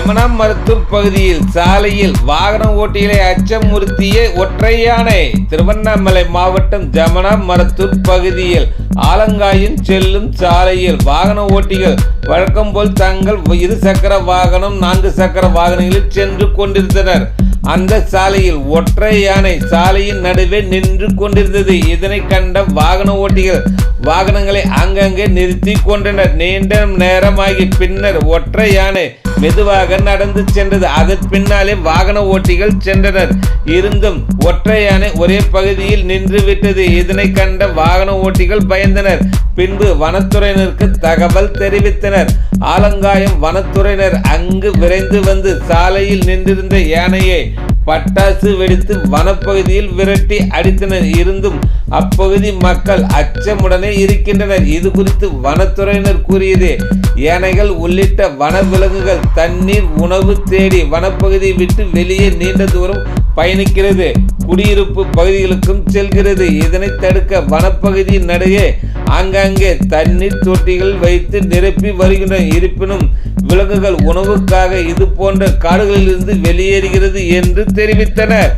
ஜமனா மருத்துவ பகுதியில் சாலையில் வாகன ஓட்டிகளை அச்சமுறுத்திய ஒற்றை யானை. திருவண்ணாமலை மாவட்டம் ஜமனா மருத்துவ பகுதியில் ஆலங்காயம் செல்லும் சாலையில் வாகன ஓட்டிகள் வழக்கம் போல் தங்கள் 2 சக்கர வாகனம் 4 சக்கர வாகனங்களில் சென்று கொண்டிருந்தனர். அந்த சாலையில் ஒற்றை யானை சாலையின் நடுவே நின்று கொண்டிருந்தது. இதனை கண்ட வாகன ஓட்டிகள் வாகனங்களை அங்கங்கே நிறுத்தி கொண்டனர். நீண்ட நேரமாகி பின்னர் ஒற்றை யானை மெதுவாக நடந்து சென்றது. அதன் பின்னாலே வாகன ஓட்டிகள் சென்றனர். இருந்தும் ஒற்றை யானை ஒரே பகுதியில் நின்று விட்டது. இதனை கண்ட வாகன ஓட்டிகள் பயந்தனர். பின்பு வனத்துறையினருக்கு தகவல் தெரிவித்தனர். ஆலங்காயம் வனத்துறையினர் அங்கு விரைந்து வந்து சாலையில் நின்றிருந்த யானையை பட்டாசு வெடித்து வனப்பகுதியில் விரட்டி அடித்தனர். இருந்தும் அப்பகுதி மக்கள் அச்சமுடனே இருக்கின்றனர். இது குறித்து வனத்துறையினர் கூறியது, யானைகள் உள்ளிட்ட வனவிலங்குகள் தண்ணீர் உணவு தேடி வனப்பகுதியை விட்டு வெளியே நீண்ட தூரம் பயணிக்கிறது, குடியிருப்பு பகுதிகளுக்கும் செல்கிறது. இதனை தடுக்க வனப்பகுதியின் நடுவே ஆங்காங்கே தண்ணீர் தொட்டிகள் வைத்து நிரப்பி வருகின்றன. இருப்பினும் விலங்குகள் உணவுக்காக இது போன்ற காடுகளிலிருந்து வெளியேறுகிறது என்று தெரிவித்தனர்.